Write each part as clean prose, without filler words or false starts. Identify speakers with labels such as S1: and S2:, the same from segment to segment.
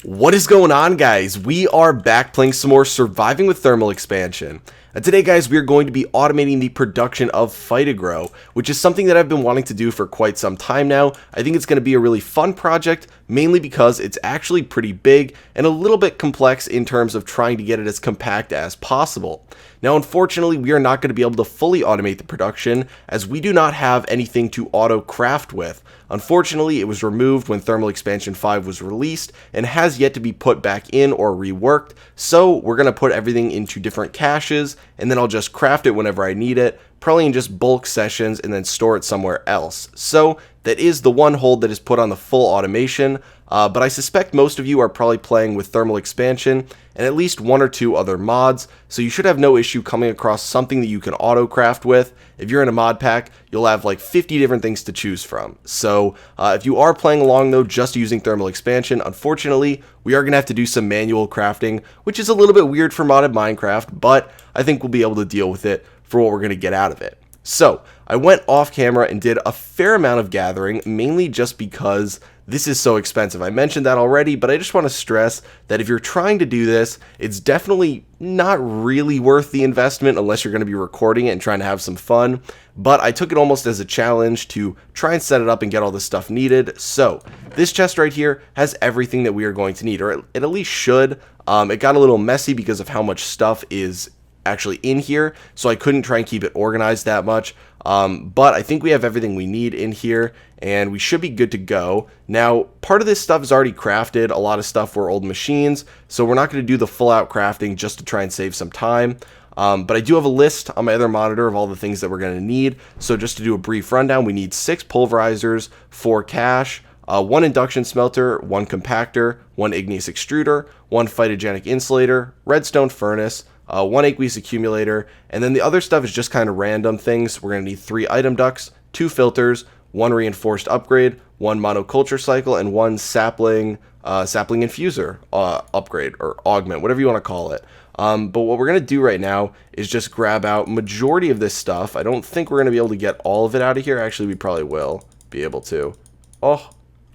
S1: What is going on, guys? We are back playing some more Surviving with Thermal Expansion. And today, guys, we are going to be automating the production of Phyto-Gro, which is something that I've been wanting to do for quite some time now. I think it's going to be a really fun project, mainly because it's actually pretty big and a little bit complex in terms of trying to get it as compact as possible. Now, unfortunately, we are not going to be able to fully automate the production, as we do not have anything to auto-craft with. Unfortunately, it was removed when Thermal Expansion 5 was released, and has yet to be put back in or reworked, so we're going to put everything into different caches, and then I'll just craft it whenever I need it, probably in just bulk sessions, and then store it somewhere else. So that is the one hold that is put on the full automation, but I suspect most of you are probably playing with Thermal Expansion and at least one or two other mods, so you should have no issue coming across something that you can auto craft with. If you're in a mod pack, you'll have like 50 different things to choose from. So if you are playing along though just using Thermal Expansion, unfortunately we are going to have to do some manual crafting, which is a little bit weird for modded Minecraft, but I think we'll be able to deal with it for what we're going to get out of it. So I went off camera and did a fair amount of gathering, mainly just because this is so expensive. I mentioned that already, but I just want to stress that if you're trying to do this, it's definitely not really worth the investment unless you're going to be recording it and trying to have some fun. But I took it almost as a challenge to try and set it up and get all the stuff needed. So this chest right here has everything that we are going to need, or it at least should. It got a little messy because of how much stuff is actually in here, so I couldn't try and keep it organized that much, but I think we have everything we need in here and we should be good to go. Now, part of this stuff is already crafted. A lot of stuff were old machines, so we're not going to do the full out crafting just to try and save some time, but I do have a list on my other monitor of all the things that we're going to need. So just to do a brief rundown, we need 6 pulverizers, 4 cache, 1 induction smelter, 1 compactor, 1 igneous extruder, 1 phytogenic insulator, redstone furnace, 1 aqueous accumulator, and then the other stuff is just kind of random things. We're going to need 3 item ducts, 2 filters, 1 reinforced upgrade, 1 monoculture cycle, and 1 sapling infuser upgrade or augment, whatever you want to call it. But what we're going to do right now is just grab out majority of this stuff. I don't think we're going to be able to get all of it out of here. Actually, we probably will be able to. Oh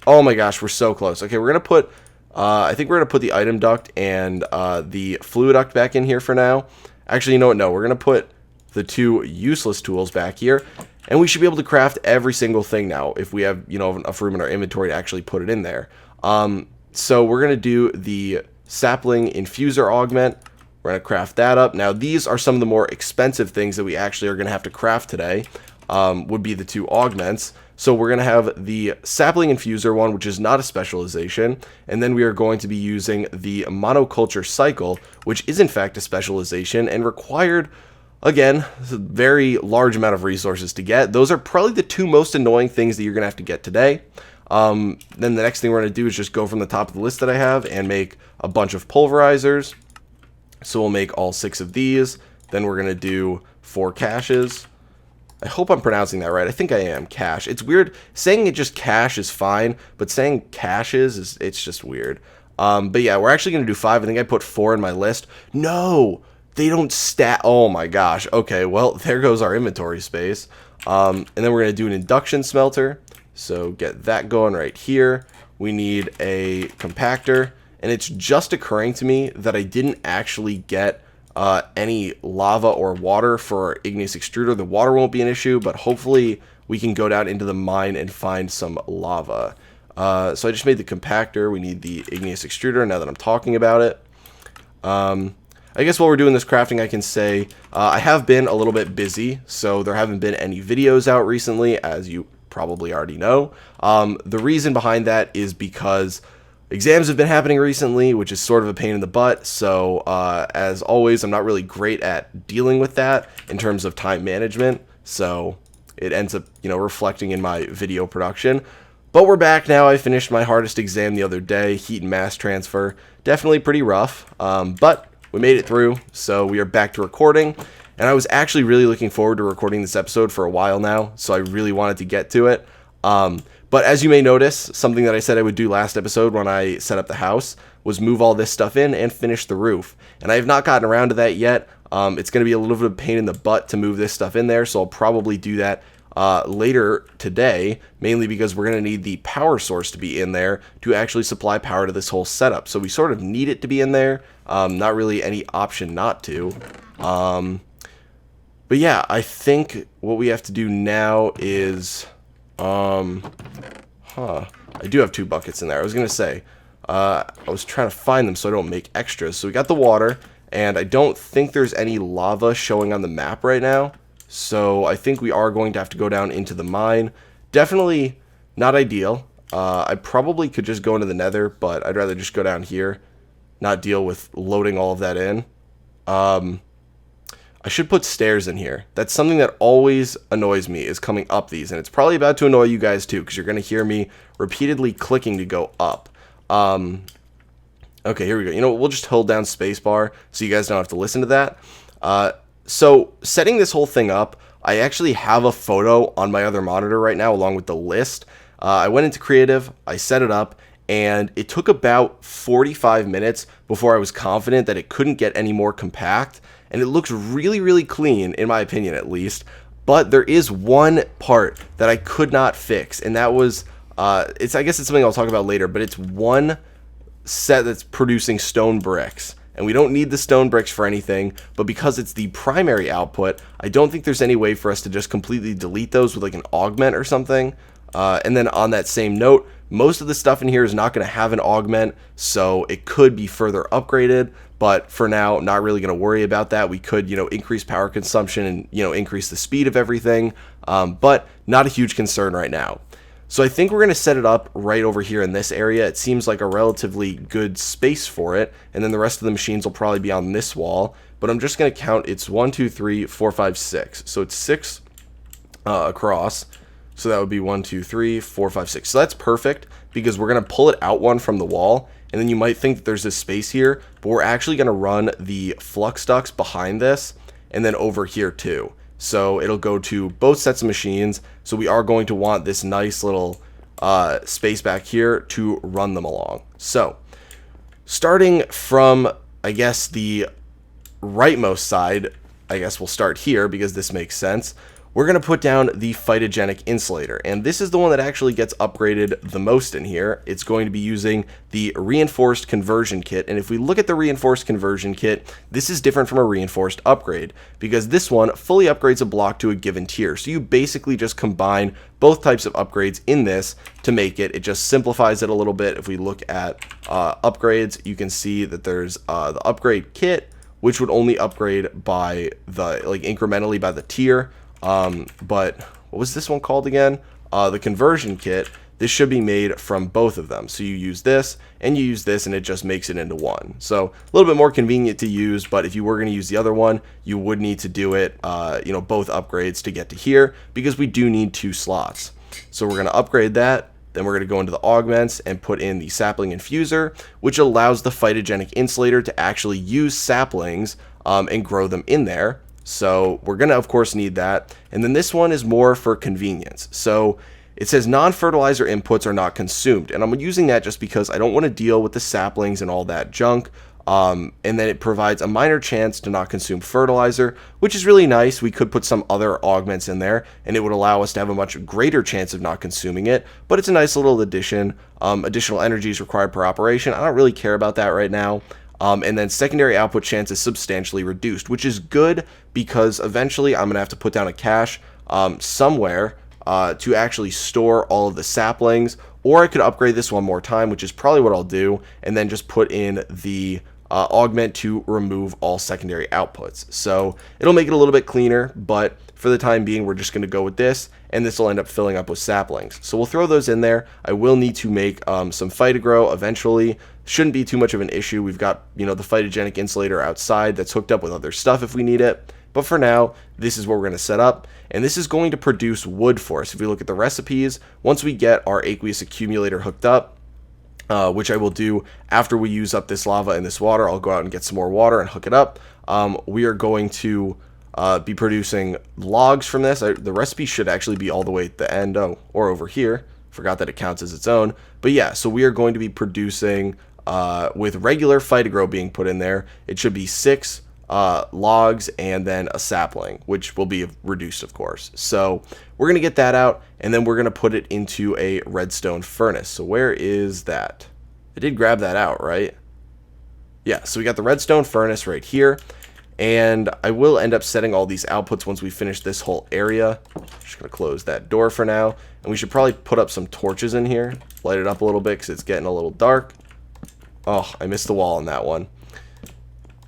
S1: my gosh, we're so close. Okay, we're going to put I think we're going to put the item duct and the fluid duct back in here for now. Actually, you know what? No, we're going to put the 2 useless tools back here. And we should be able to craft every single thing now if we have, enough room in our inventory to actually put it in there. So we're going to do the sapling infuser augment. We're going to craft that up. Now, these are some of the more expensive things that we actually are going to have to craft today, would be the 2 augments. So we're going to have the sapling infuser one, which is not a specialization, and then we are going to be using the monoculture cycle, which is in fact a specialization and required, again, a very large amount of resources to get. Those are probably the 2 most annoying things that you're going to have to get today. Then the next thing we're going to do is just go from the top of the list that I have and make a bunch of pulverizers. So we'll make all 6 of these. Then we're going to do 4 caches. I hope I'm pronouncing that right. I think I am. Cache. It's weird. Saying it just cache is fine, but saying caches it's just weird. But yeah, we're actually going to do 5. I think I put 4 in my list. No, they don't stat. Oh my gosh. Okay, well, there goes our inventory space. And then we're going to do an induction smelter. So get that going right here. We need a compactor. And it's just occurring to me that I didn't actually get any lava or water for igneous extruder. The water won't be an issue, but hopefully we can go down into the mine and find some lava. So I just made the compactor. We need the igneous extruder now that I'm talking about it. I guess while we're doing this crafting, I can say I have been a little bit busy, so there haven't been any videos out recently, as you probably already know. The reason behind that is because exams have been happening recently, which is sort of a pain in the butt, so as always, I'm not really great at dealing with that in terms of time management, so it ends up, reflecting in my video production. But we're back now. I finished my hardest exam the other day, heat and mass transfer. Definitely pretty rough, but we made it through, so we are back to recording, and I was actually really looking forward to recording this episode for a while now, so I really wanted to get to it. But as you may notice, something that I said I would do last episode when I set up the house was move all this stuff in and finish the roof. And I have not gotten around to that yet. It's going to be a little bit of a pain in the butt to move this stuff in there, so I'll probably do that later today, mainly because we're going to need the power source to be in there to actually supply power to this whole setup. So we sort of need it to be in there, not really any option not to. But yeah, I think what we have to do now is, I do have 2 buckets in there. I was going to say, I was trying to find them so I don't make extras. So we got the water, and I don't think there's any lava showing on the map right now. So I think we are going to have to go down into the mine. Definitely not ideal. I probably could just go into the nether, but I'd rather just go down here, not deal with loading all of that in. I should put stairs in here. That's something that always annoys me, is coming up these, and it's probably about to annoy you guys too, because you're going to hear me repeatedly clicking to go up. Okay, here we go. You know what? We'll just hold down spacebar so you guys don't have to listen to that. So setting this whole thing up, I actually have a photo on my other monitor right now along with the list. I went into creative, I set it up, and it took about 45 minutes before I was confident that it couldn't get any more compact. And it looks really, really clean, in my opinion at least. But there is one part that I could not fix, and that was, I guess it's something I'll talk about later, but it's one set that's producing stone bricks. And we don't need the stone bricks for anything, but because it's the primary output, I don't think there's any way for us to just completely delete those with like an augment or something. And then on that same note, most of the stuff in here is not going to have an augment, so it could be further upgraded. But for now, not really going to worry about that. We could, increase power consumption and, increase the speed of everything, but not a huge concern right now. So I think we're going to set it up right over here in this area. It seems like a relatively good space for it, and then the rest of the machines will probably be on this wall. But I'm just going to count. It's 1, 2, 3, 4, 5, 6. So it's 6 across. So that would be 1, 2, 3, 4, 5, 6. So that's perfect because we're going to pull it out one from the wall. And then you might think that there's this space here, but we're actually going to run the flux ducts behind this and then over here too. So it'll go to both sets of machines. So we are going to want this nice little space back here to run them along. So starting from, I guess, the rightmost side, I guess we'll start here because this makes sense. We're going to put down the phytogenic insulator, and this is the one that actually gets upgraded the most in here. It's going to be using the reinforced conversion kit, and if we look at the reinforced conversion kit, this is different from a reinforced upgrade because this one fully upgrades a block to a given tier. So you basically just combine both types of upgrades in this to make it. It just simplifies it a little bit. If we look at upgrades, you can see that there's the upgrade kit, which would only upgrade by the incrementally by the tier. But what was this one called again? The conversion kit. This should be made from both of them. So you use this and you use this and it just makes it into one. So a little bit more convenient to use, but if you were going to use the other one, you would need to do it, both upgrades to get to here because we do need 2 slots. So we're going to upgrade that. Then we're going to go into the augments and put in the sapling infuser, which allows the phytogenic insulator to actually use saplings and grow them in there. So we're going to, of course, need that. And then this one is more for convenience. So it says non-fertilizer inputs are not consumed. And I'm using that just because I don't want to deal with the saplings and all that junk. And then it provides a minor chance to not consume fertilizer, which is really nice. We could put some other augments in there, and it would allow us to have a much greater chance of not consuming it. But it's a nice little addition. Additional energy is required per operation. I don't really care about that right now. And then secondary output chance is substantially reduced, which is good because eventually I'm going to have to put down a cache somewhere to actually store all of the saplings, or I could upgrade this one more time, which is probably what I'll do, and then just put in the augment to remove all secondary outputs. So it'll make it a little bit cleaner, but for the time being, we're just going to go with this, and this will end up filling up with saplings. So we'll throw those in there. I will need to make some Phyto-Gro eventually. Shouldn't be too much of an issue. We've got, the phytogenic insulator outside that's hooked up with other stuff if we need it. But for now, this is what we're going to set up, and this is going to produce wood for us. If we look at the recipes, once we get our aqueous accumulator hooked up, which I will do after we use up this lava and this water, I'll go out and get some more water and hook it up. We are going to be producing logs from this. The recipe should actually be all the way at the end, or over here. Forgot that it counts as its own. But yeah, so we are going to be producing with regular Phyto-Gro being put in there. It should be 6 logs, and then a sapling, which will be reduced, of course. So we're going to get that out, and then we're going to put it into a redstone furnace. So where is that? I did grab that out, right? Yeah, so we got the redstone furnace right here, and I will end up setting all these outputs once we finish this whole area. Just going to close that door for now, and we should probably put up some torches in here, light it up a little bit because it's getting a little dark. Oh, I missed the wall on that one.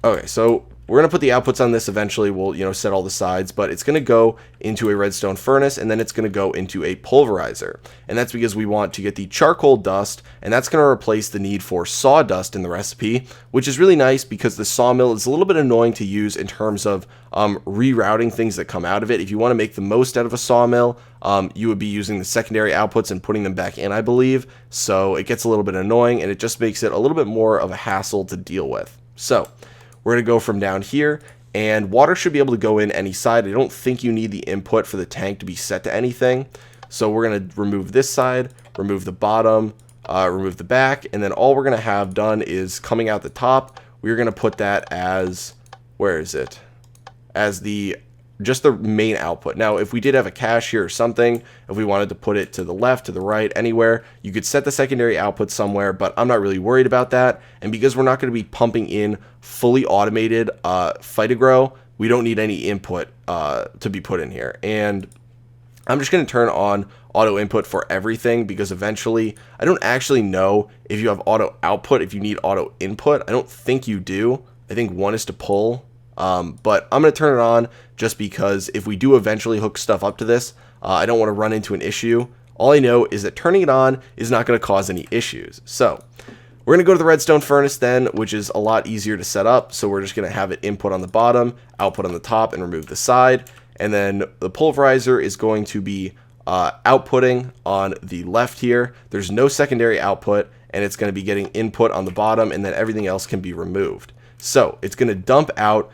S1: Okay, so we're going to put the outputs on this eventually. We'll, set all the sides, but it's going to go into a redstone furnace, and then it's going to go into a pulverizer. And that's because we want to get the charcoal dust, and that's going to replace the need for sawdust in the recipe, which is really nice because the sawmill is a little bit annoying to use in terms of rerouting things that come out of it. If you want to make the most out of a sawmill, you would be using the secondary outputs and putting them back in, I believe. So it gets a little bit annoying, and it just makes it a little bit more of a hassle to deal with. So we're going to go from down here, and water should be able to go in any side. I don't think you need the input for the tank to be set to anything. So we're going to remove this side, remove the bottom, remove the back, and then all we're going to have done is coming out the top. We're going to put that as, where is it? As just the main output. Now, if we did have a cache here or something, if we wanted to put it to the left, to the right, anywhere, you could set the secondary output somewhere, but I'm not really worried about that. And because we're not going to be pumping in fully automated Phyto-Gro, we don't need any input to be put in here. And I'm just going to turn on auto input for everything because eventually, I don't actually know if you have auto output, if you need auto input. I don't think you do. I think one is to pull. But I'm going to turn it on just because if we do eventually hook stuff up to this, I don't want to run into an issue. All I know is that turning it on is not going to cause any issues. So we're going to go to the redstone furnace then, which is a lot easier to set up. So we're just going to have it input on the bottom, output on the top, and remove the side. And then the pulverizer is going to be outputting on the left here. There's no secondary output, and it's going to be getting input on the bottom, and then everything else can be removed. So it's going to dump out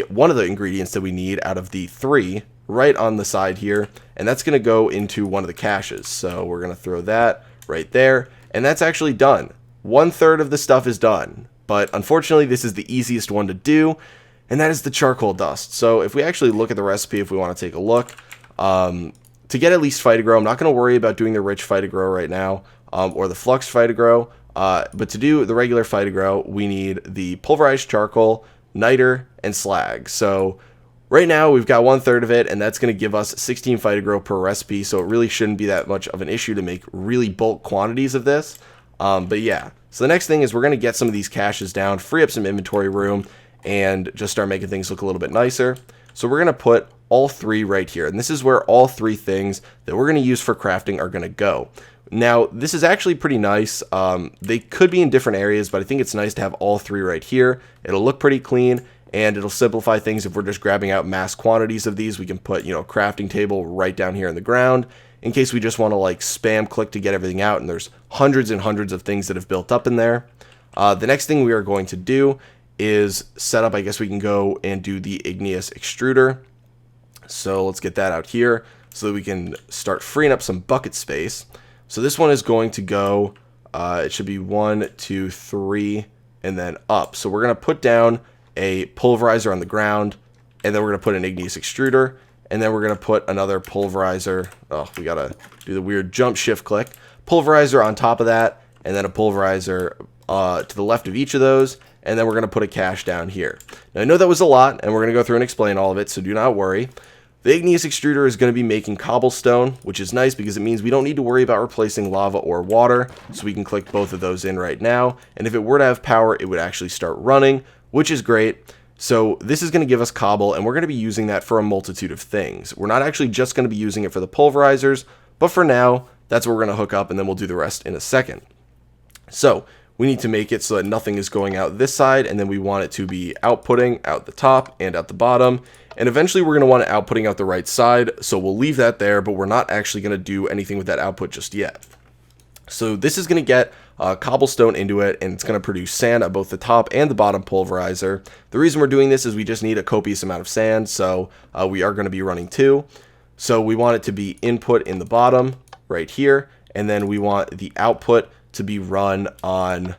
S1: one of the ingredients that we need out of the 3 right on the side here, and that's going to go into one of the caches. So we're going to throw that right there, and that's actually done. 1/3 of the stuff is done, but unfortunately this is the easiest one to do, and that is the charcoal dust. So if we actually look at the recipe, if we want to take a look, to get at least Phyto-Gro, I'm not going to worry about doing the rich Phyto-Gro right now, or the Flux Phyto-Gro, but to do the regular Phyto-Gro, we need the pulverized charcoal, niter, and slag. So right now we've got 1/3 of it, and that's going to give us 16 Phyto-Gro per recipe, so it really shouldn't be that much of an issue to make really bulk quantities of this. But yeah, so the next thing is we're going to get some of these caches down, free up some inventory room, and just start making things look a little bit nicer. So we're going to put all 3 right here, and this is where all 3 things that we're going to use for crafting are going to go. Now, this is actually pretty nice. They could be in different areas, but I think it's nice to have all 3 right here. It'll look pretty clean, and it'll simplify things. If we're just grabbing out mass quantities of these, we can put, a crafting table right down here in the ground in case we just want to like spam click to get everything out, and there's hundreds and hundreds of things that have built up in there. The next thing we are going to do is set up, I guess we can go and do the igneous extruder. So let's get that out here so that we can start freeing up some bucket space. So this one is going to go, it should be 1, 2, 3, and then up. So we're going to put down a pulverizer on the ground, and then we're going to put an igneous extruder, and then we're going to put another pulverizer. Oh, we got to do the weird jump shift click. Pulverizer on top of that, and then a pulverizer to the left of each of those, and then we're going to put a cache down here. Now, I know that was a lot, and we're going to go through and explain all of it, so do not worry. The igneous extruder is going to be making cobblestone, which is nice because it means we don't need to worry about replacing lava or water, so we can click both of those in right now, and if it were to have power, it would actually start running, which is great. So this is going to give us cobble, and we're going to be using that for a multitude of things. We're not actually just going to be using it for the pulverizers, but for now, that's what we're going to hook up, and then we'll do the rest in a second. So we need to make it so that nothing is going out this side, and then we want it to be outputting out the top and out the bottom. And eventually we're going to want it outputting out the right side, so we'll leave that there, but we're not actually going to do anything with that output just yet. So this is going to get cobblestone into it, and it's going to produce sand at both the top and the bottom pulverizer. The reason we're doing this is we just need a copious amount of sand, so we are going to be running 2. So we want it to be input in the bottom right here, and then we want the output to be run on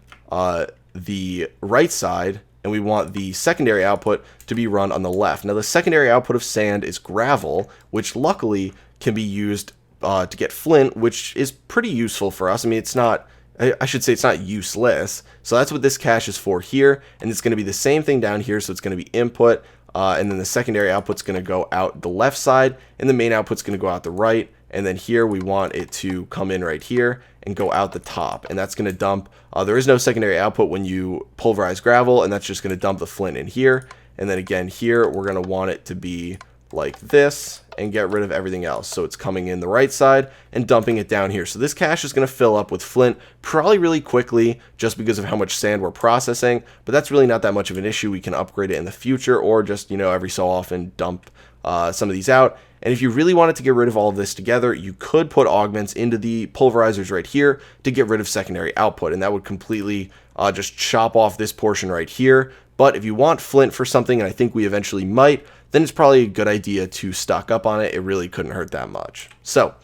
S1: the right side, and we want the secondary output to be run on the left. Now the secondary output of sand is gravel, which luckily can be used to get flint, which is pretty useful for us. I mean, it's not, I should say it's not useless. So that's what this cache is for here, and it's going to be the same thing down here. So it's going to be input, and then the secondary output's going to go out the left side, and the main output's going to go out the right. And then here we want it to come in right here and go out the top, and that's going to dump. There is no secondary output when you pulverize gravel, and that's just going to dump the flint in here. And then again here we're going to want it to be like this and get rid of everything else. So it's coming in the right side and dumping it down here. So this cache is going to fill up with flint probably really quickly just because of how much sand we're processing, but that's really not that much of an issue. We can upgrade it in the future, or just, you know, every so often dump some of these out. And if you really wanted to get rid of all of this together, you could put augments into the pulverizers right here to get rid of secondary output, and that would completely just chop off this portion right here. But if you want flint for something, and I think we eventually might, then it's probably a good idea to stock up on it. It really couldn't hurt that much. So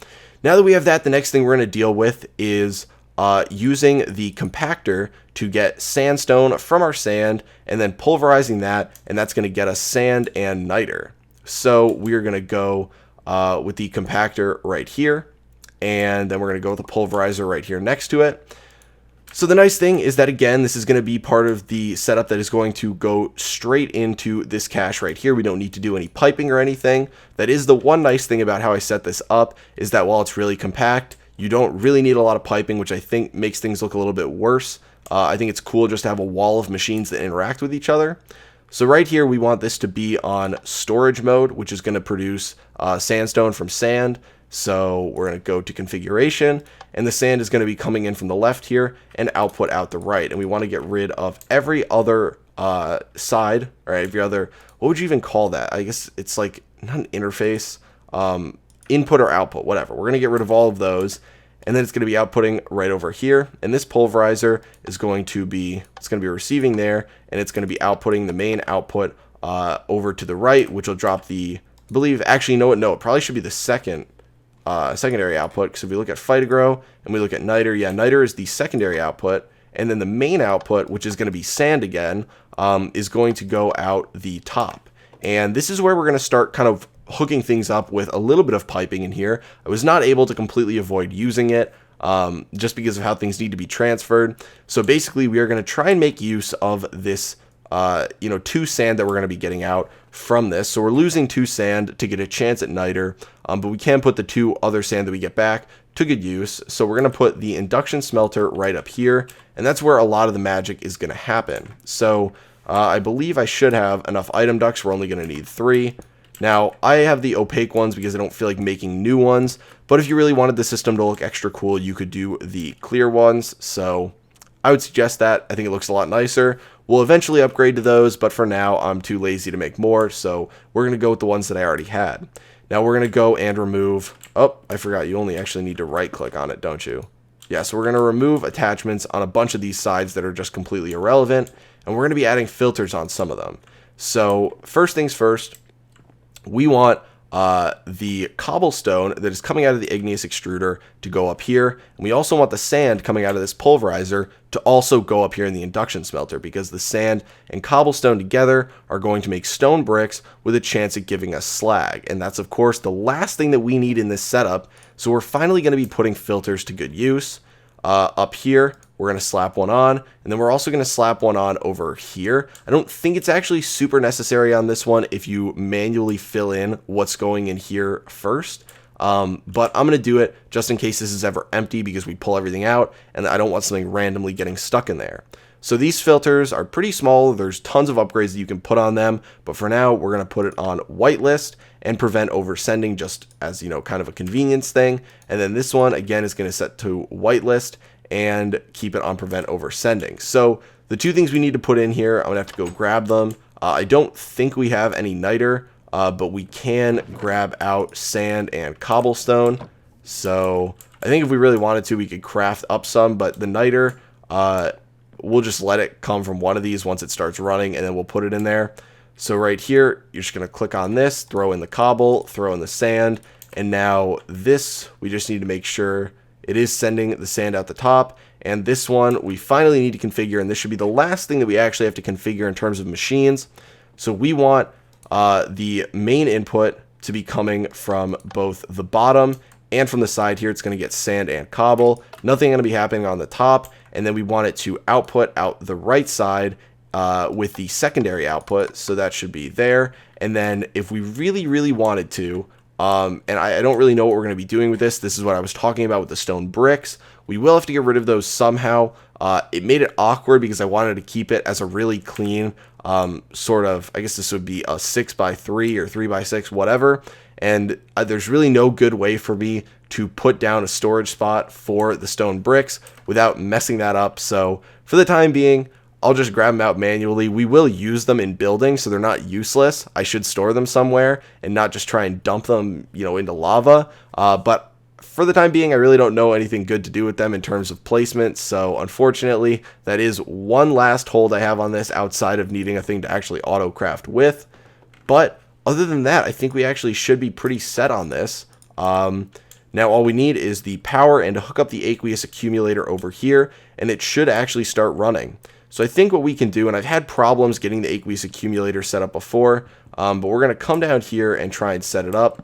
S1: now that we have that, the next thing we're going to deal with is using the compactor to get sandstone from our sand and then pulverizing that, and that's going to get us sand and niter. So we're going to go with the compactor right here, and then we're going to go with the pulverizer right here next to it. So the nice thing is that, again, this is going to be part of the setup that is going to go straight into this cache right here. We don't need to do any piping or anything. That is the one nice thing about how I set this up, is that while it's really compact, you don't really need a lot of piping, which I think makes things look a little bit worse. I think it's cool just to have a wall of machines that interact with each other. So right here, we want this to be on storage mode, which is going to produce sandstone from sand. So we're going to go to configuration, and the sand is going to be coming in from the left here and output out the right. And we want to get rid of every other side, or every other, what would you even call that? I guess it's like not an interface, input or output, whatever. We're going to get rid of all of those. And then it's going to be outputting right over here. And this pulverizer is going to be, it's going to be receiving there, and it's going to be outputting the main output over to the right, which will drop the, I believe, actually, no, it probably should be the secondary output. Because if we look at Phyto-Gro and we look at niter, yeah, niter is the secondary output. And then the main output, which is going to be sand again, is going to go out the top. And this is where we're going to start kind of hooking things up with a little bit of piping in here. I was not able to completely avoid using it just because of how things need to be transferred. So basically we are going to try and make use of this 2 sand that we're going to be getting out from this. So we're losing 2 sand to get a chance at niter, but we can put the 2 other sand that we get back to good use. So we're going to put the induction smelter right up here, and that's where a lot of the magic is going to happen. So I believe I should have enough item ducts. We're only going to need 3. Now, I have the opaque ones because I don't feel like making new ones, but if you really wanted the system to look extra cool, you could do the clear ones. So I would suggest that. I think it looks a lot nicer. We'll eventually upgrade to those, but for now, I'm too lazy to make more, so we're going to go with the ones that I already had. Now we're going to go and remove, oh, I forgot, you only actually need to right-click on it, don't you? Yeah, so we're going to remove attachments on a bunch of these sides that are just completely irrelevant, and we're going to be adding filters on some of them. So first things first, we want the cobblestone that is coming out of the igneous extruder to go up here, and we also want the sand coming out of this pulverizer to also go up here in the induction smelter, because the sand and cobblestone together are going to make stone bricks with a chance at giving us slag, and that's of course the last thing that we need in this setup. So we're finally going to be putting filters to good use. Up here we're going to slap one on, and then we're also going to slap one on over here. I don't think it's actually super necessary on this one if you manually fill in what's going in here first, but I'm going to do it just in case this is ever empty, because we pull everything out and I don't want something randomly getting stuck in there. So these filters are pretty small. There's tons of upgrades that you can put on them, but for now we're going to put it on whitelist and prevent oversending, just as, you know, kind of a convenience thing. And then this one again is going to set to whitelist and keep it on prevent oversending. So the 2 things we need to put in here, I'm gonna have to go grab them. I don't think we have any niter, but we can grab out sand and cobblestone. So I think if we really wanted to, we could craft up some, but the niter, we'll just let it come from one of these once it starts running, and then we'll put it in there. So right here, you're just gonna click on this, throw in the cobble, throw in the sand, and now this, we just need to make sure it is sending the sand out the top. And this one we finally need to configure, and this should be the last thing that we actually have to configure in terms of machines. So we want the main input to be coming from both the bottom and from the side here. It's going to get sand and cobble. Nothing going to be happening on the top. And then we want it to output out the right side with the secondary output. So that should be there. And then if we really wanted to, and I don't really know what we're going to be doing with this. This is what I was talking about with the stone bricks. We will have to get rid of those somehow. It made it awkward because I wanted to keep it as a really clean sort of, I guess this would be a 6x3 or 3x6, whatever. And there's really no good way for me to put down a storage spot for the stone bricks without messing that up. So for the time being, I'll just grab them out manually. We will use them in building, so they're not useless. I should store them somewhere and not just try and dump them, into lava. But for the time being, I really don't know anything good to do with them in terms of placement. So unfortunately, that is one last hold I have on this outside of needing a thing to actually auto craft with. But other than that, I think we actually should be pretty set on this. Now all we need is the power and to hook up the Aqueous Accumulator over here, and it should actually start running. So I think what we can do, and I've had problems getting the Aqueous Accumulator set up before, but we're going to come down here and try and set it up.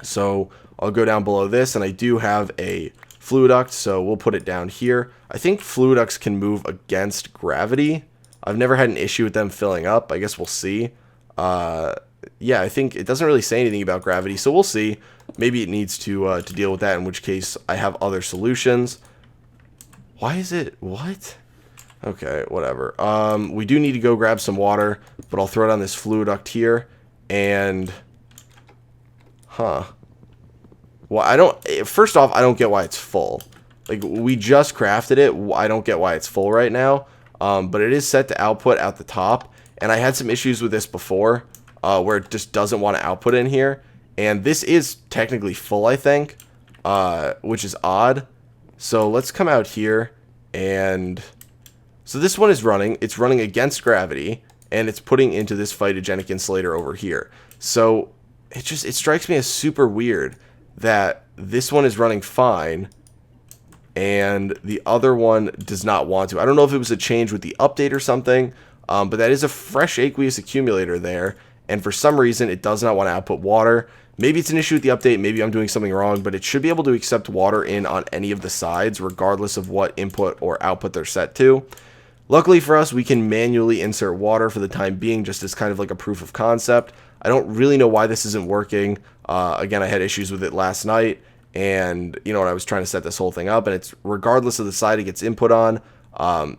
S1: So I'll go down below this, and I do have a Fluiduct, so we'll put it down here. I think Fluiducts can move against gravity. I've never had an issue with them filling up. I guess we'll see. Yeah, I think it doesn't really say anything about gravity, so we'll see. Maybe it needs to deal with that, in which case I have other solutions. Why is it... what? Okay, whatever. We do need to go grab some water, but I'll throw it on this Fluiduct here, and... well, first off, I don't get why it's full. Like, we just crafted it. I don't get why it's full right now, but it is set to output at the top, and I had some issues with this before, where it just doesn't want to output in here, and this is technically full, I think, which is odd. So let's come out here, and... so this one is running. It's running against gravity, and it's putting into this phytogenic insulator over here. So it strikes me as super weird that this one is running fine and the other one does not want to. I don't know if it was a change with the update or something, but that is a fresh Aqueous Accumulator there, and for some reason it does not want to output water. Maybe it's an issue with the update, maybe I'm doing something wrong, but it should be able to accept water in on any of the sides regardless of what input or output they're set to. Luckily for us, we can manually insert water for the time being, just as kind of like a proof of concept. I don't really know why this isn't working. Again, I had issues with it last night, and when I was trying to set this whole thing up, and it's regardless of the side it gets input on,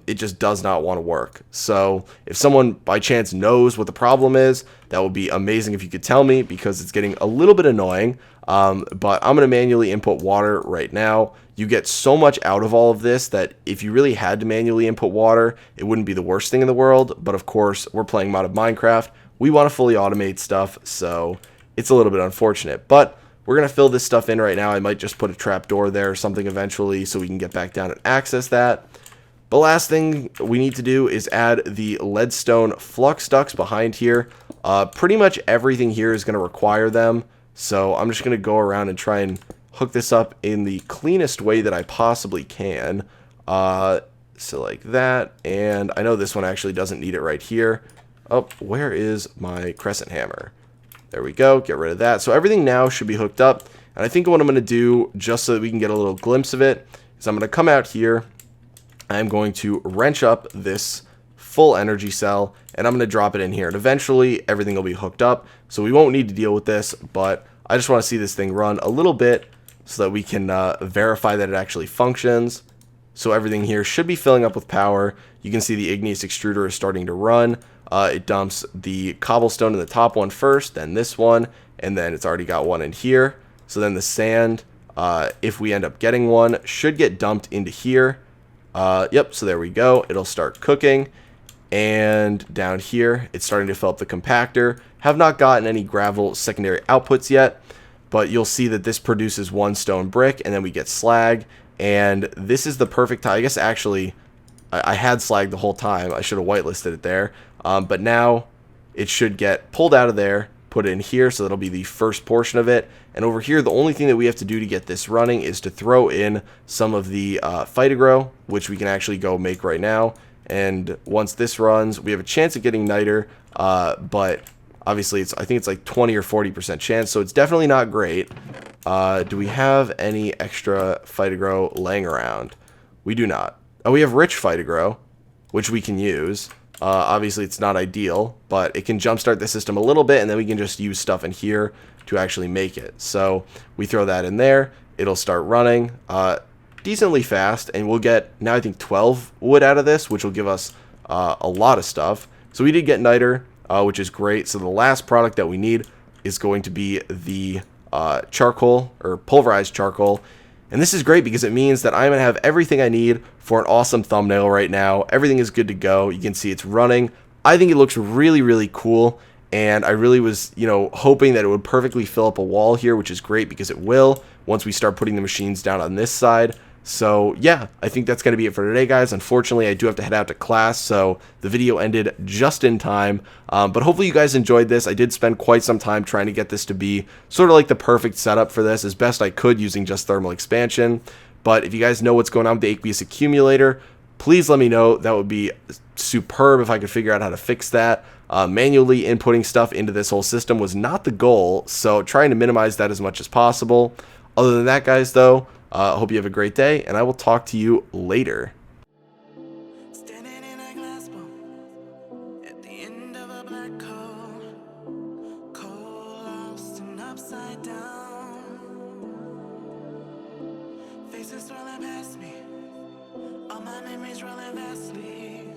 S1: it just does not want to work. So if someone by chance knows what the problem is, that would be amazing if you could tell me, because it's getting a little bit annoying. But I'm going to manually input water right now. You get so much out of all of this that if you really had to manually input water, it wouldn't be the worst thing in the world. But of course, we're playing modded Minecraft. We want to fully automate stuff, so it's a little bit unfortunate. But we're going to fill this stuff in right now. I might just put a trapdoor there or something eventually so we can get back down and access that. The last thing we need to do is add the leadstone flux ducts behind here. Pretty much everything here is going to require them. So I'm just going to go around and try and hook this up in the cleanest way that I possibly can. So like that. And I know this one actually doesn't need it right here. Oh, where is my crescent hammer? There we go. Get rid of that. So everything now should be hooked up. And I think what I'm going to do, just so that we can get a little glimpse of it, is I'm going to come out here. I'm going to wrench up this full energy cell, and I'm going to drop it in here. And eventually, everything will be hooked up. So we won't need to deal with this, but I just want to see this thing run a little bit so that we can verify that it actually functions. So everything here should be filling up with power. You can see the igneous extruder is starting to run. It dumps the cobblestone in the top one first, then this one, and then it's already got one in here. So then the sand, if we end up getting one, should get dumped into here. Yep, so there we go. It'll start cooking. And down here, it's starting to fill up the compactor. Have not gotten any gravel secondary outputs yet, but you'll see that this produces one stone brick, and then we get slag. And this is the perfect time. I guess actually, I had slag the whole time. I should have whitelisted it there. But now it should get pulled out of there, put it in here, so that'll be the first portion of it. And over here, the only thing that we have to do to get this running is to throw in some of the Phyto-Gro, which we can actually go make right now. And once this runs, we have a chance of getting niter, but obviously I think it's like 20 or 40% chance, so it's definitely not great. Do we have any extra Phyto-Gro laying around? We do not. Oh, we have rich Phyto-Gro, which we can use. Obviously, it's not ideal, but it can jumpstart the system a little bit, and then we can just use stuff in here to actually make it. So we throw that in there. It'll start running decently fast, and we'll get, now I think, 12 wood out of this, which will give us a lot of stuff. So we did get niter, which is great. So the last product that we need is going to be the charcoal, or pulverized charcoal. And this is great because it means that I'm going to have everything I need for an awesome thumbnail right now. Everything is good to go. You can see it's running. I think it looks really, really cool. And I really was, hoping that it would perfectly fill up a wall here, which is great because it will once we start putting the machines down on this side. So yeah, I think that's going to be it for today, guys. Unfortunately, I do have to head out to class, so the video ended just in time. But hopefully you guys enjoyed this. I did spend quite some time trying to get this to be sort of like the perfect setup for this as best I could using just thermal expansion. But if you guys know what's going on with the Aqueous Accumulator, please let me know. That would be superb if I could figure out how to fix that. Manually inputting stuff into this whole system was not the goal, so trying to minimize that as much as possible. Other than that, guys, though, I hope you have a great day, and I will talk to you later.
S2: Standing in a glass bowl at the end of a black hole, cold, lost and upside down. Faces swirling past me, all my memories rolling vastly.